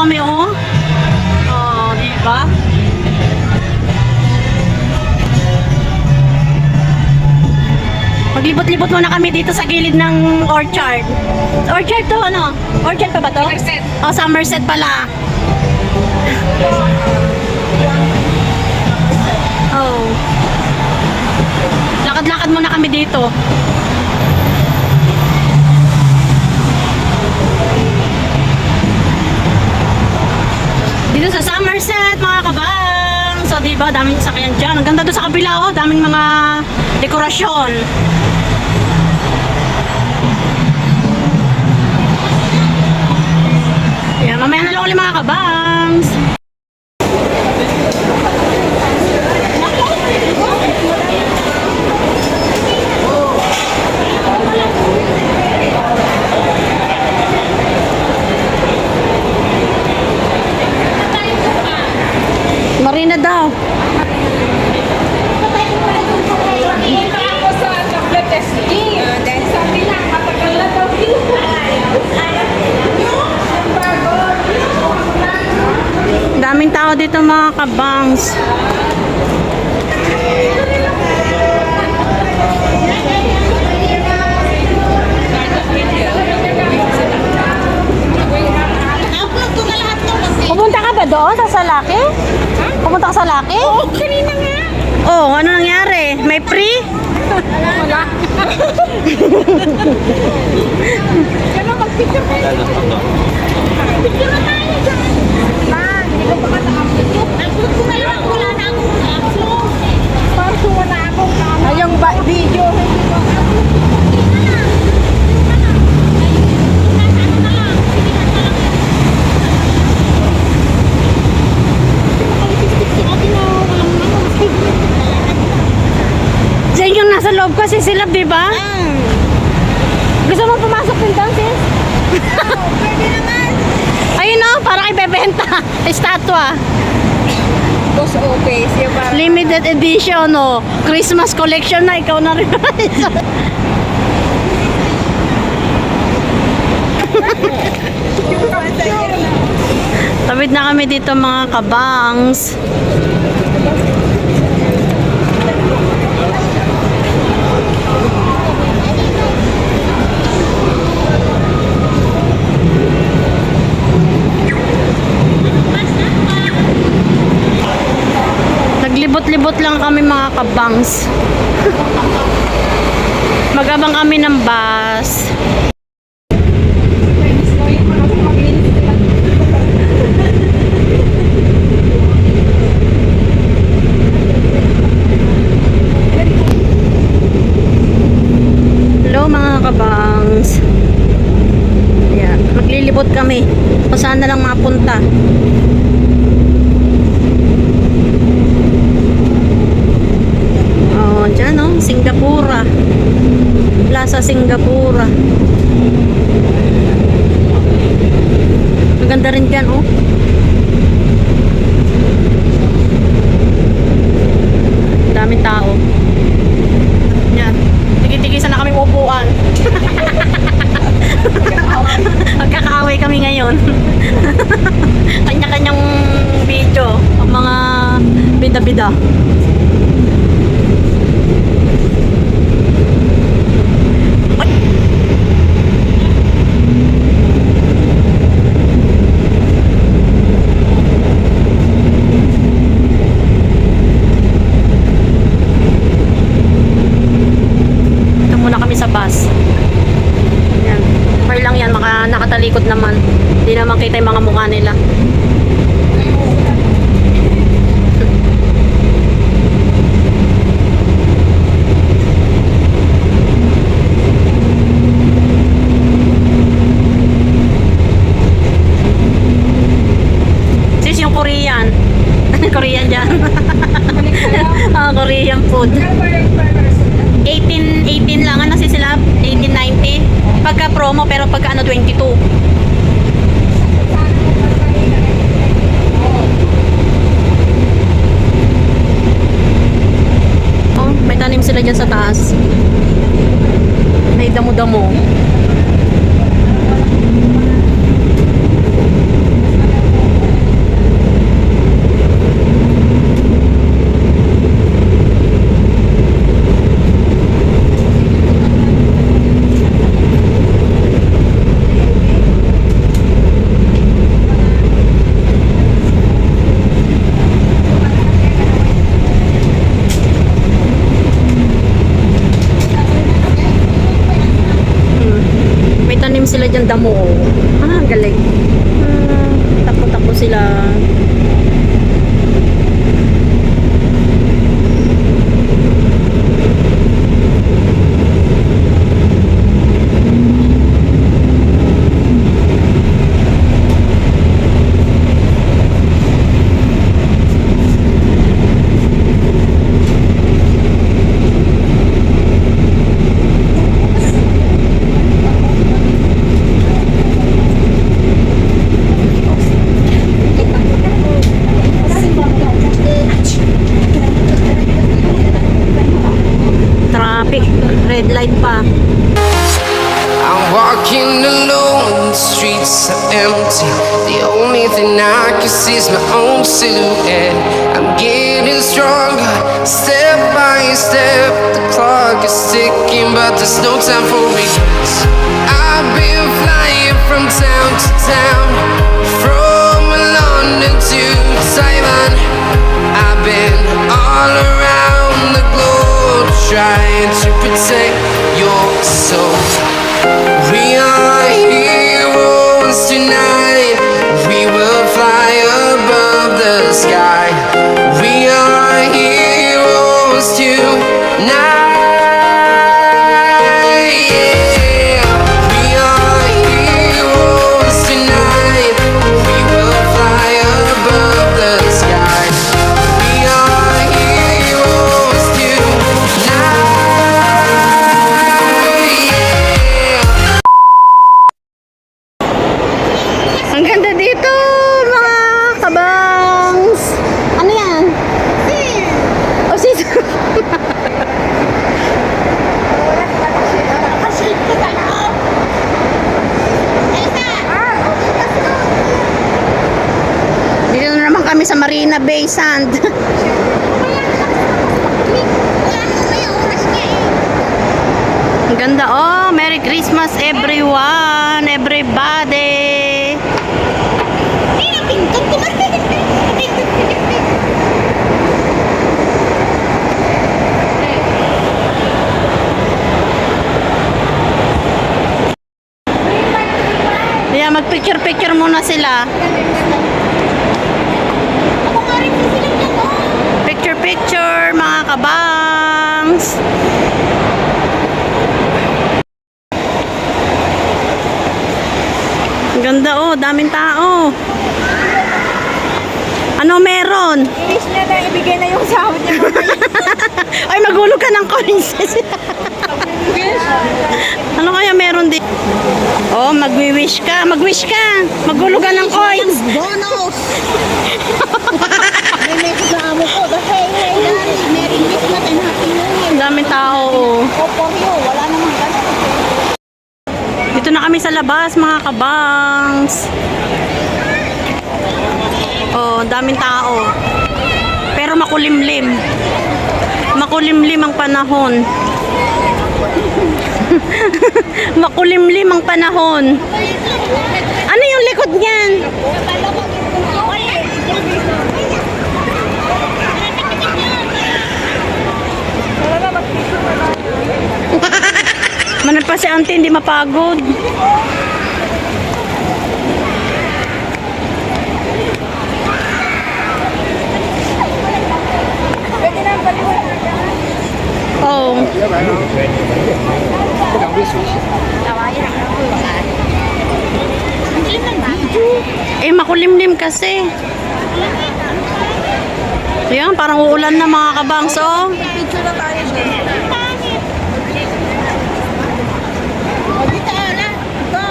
kami oh. Oh, di ba? Maglibot-libot muna kami dito sa gilid ng orchard. Orchard to ano? Orchard pa ba to? Somerset. Oh, Somerset pala. Oh. Lakad-lakad muna kami dito. Dito sa Somerset, mga kabang. So, diba, daming sasakyan dyan. Ang ganda doon sa kabila, oh. Daming mga dekorasyon. Yan, mamaya na lang ulit mga kabangs. Marina daw. Punta ako sa chocolate testing. Dahil sabi lang, matagal na daw dito. Daming tao dito mga kabangs. Pupunta ka ba doon sa Salaki? Pupunta ka sa Salaki? Oo, kanina nga. Oh, ano nangyari? May free? Wala. Kaya mag-picture kayo. Picture na tayo dyan. Hindi ko pa nakapicture. Nag-put ko na lang. Wala na akong upload. Parang wala akong kamera. Yung video. Diyan yung nasa loob kasi sila, di ba? Gusto mo pumasok din doon, sis? Pwede naman. Ayun o, parang ibebenta. Estatwa. Boss okay. Siya parang Limited edition, o. Christmas collection na, ikaw na rin. Tawid na kami dito mga kabangs. Naglibot-libot lang kami mga kabangs. Magabang kami ng bus. Hello mga kabangs. Ayan, maglilibot kami. Kung saan na lang mapunta. Oh, dyan oh, Singapura. Plaza Singapura. Maganda rin dyan oh. Daming tao. Yan. Tigil-tigisan na kami upuan. Magkakaaway kami ngayon. Kanya-kanyang video. Ang mga bida-bida. Nakatalikod naman. Hindi naman kita yung mga mukha nila. pagka ano 22. Oh, may tanim sila dyan sa taas. May damo-damo. May tanim sila dyan damo. Ah, galing. Takbo-takbo sila. Traffic. Red light pa. I'm walking alone, the streets are empty. The only thing I can see is my own silhouette. I'm getting stronger, step by step. The clock is ticking, but there's no time for regrets. I've been flying from town to town, from London to Taiwan. I've been all around the globe, trying to protect your soul. We are heroes tonight. We will fly above the sky. We are heroes tonight. Yeah. We are heroes tonight. We will fly above the sky. We are heroes tonight. Yeah. Ang ganda dito, mga kabangs. Ano yan? Oh, sis. Dito na naman kami sa Marina Bay Sand. Ang ganda. Oh, Merry Christmas everyone, everybody. Yeah, mag-picture-picture muna sila. Picture-picture, mga kabangs. Ang ganda oh, daming tao. Ano meron? Inis na na, ibigay na yung sahod niya. Ay, magulog ka ng coins. Ano kaya meron din? Oh, mag-wish ka. Mag-wish ka. Magulog ka ng coins. Bonus! May kasama ko. Hey, guys. Merry Christmas and Happy New Year. Ang daming tao oh. Opo, wala namang ganun. Dito na kami sa labas, mga kabangs. Oh, daming tao. Pero makulimlim. Makulimlim ang panahon. Makulimlim ang panahon. Ano yung likod niyan? Manal pa si auntie, hindi mapagod. Pwede na baliwan. Oh. Eh, makulimlim kasi. Ayan, parang uulan na mga kabangs, oh. Picture na tayo siya. Dito na. Go.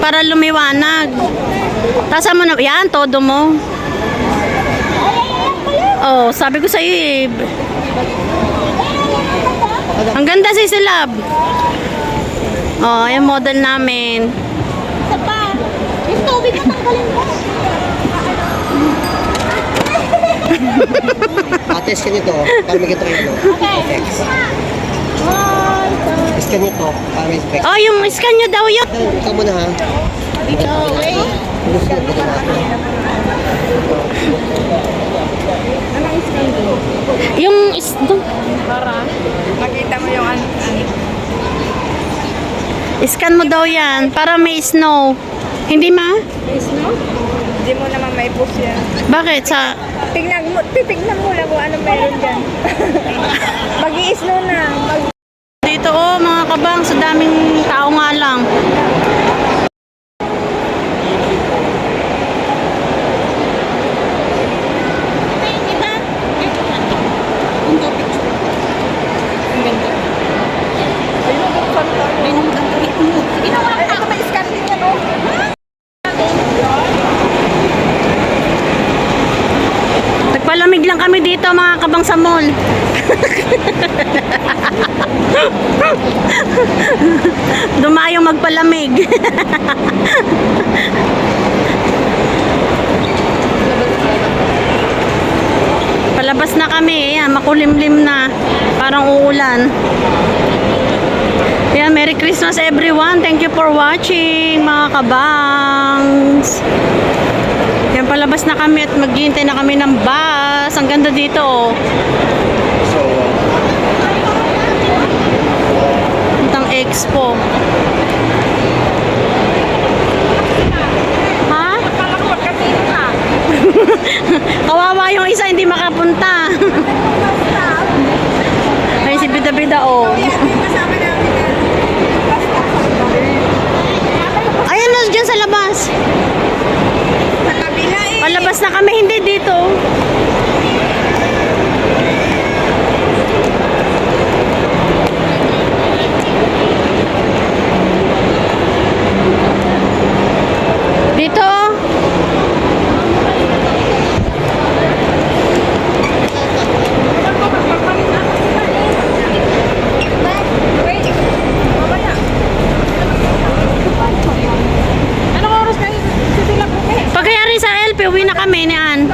para lumiwanag. Tasa mo na, yan, todo mo. Oh, sabi ko sa'yo eh. Ang ganda si Silab. Oh, yung model namin. Isa pa. Yung tubig na tanggalin mo. Ates ka nito, para may kitang ano. Okay. Specs. Scan nito, para may specs. Oh, yung scan nyo daw yun. Ikaw muna ha. Okay. Scan ko na. Yung Makita mo yung ano. scan mo daw yan para may snow. Hindi ma? Hindi mo naman may post yan. Bakit? Titignan mo lang kung ano meron dyan. Mag-i-snow na. Dito oh, mga kabang, sa daming tao nga lang. May scan din yan, oh. Nagpalamig lang kami dito mga kabang sa mall. Dumayong magpalamig. Palabas na kami. Ayan, makulimlim na. Parang uulan. Ayan, Merry Christmas everyone. Thank you for watching mga kabangs. Yan, palabas na kami at maghihintay na kami ng bus. Ang ganda dito, oh. Puntang Expo. Ha? Kawawa yung isa, hindi makapunta. Ay, si Bida-Bida, oh. Ayan na, dyan sa labas. Sa kabila eh. Palabas na kami, hindi dito. Dito. Anong oras kayo? Sisila po kayo. Pagkayari sa LP, uwi na kami ni Ann.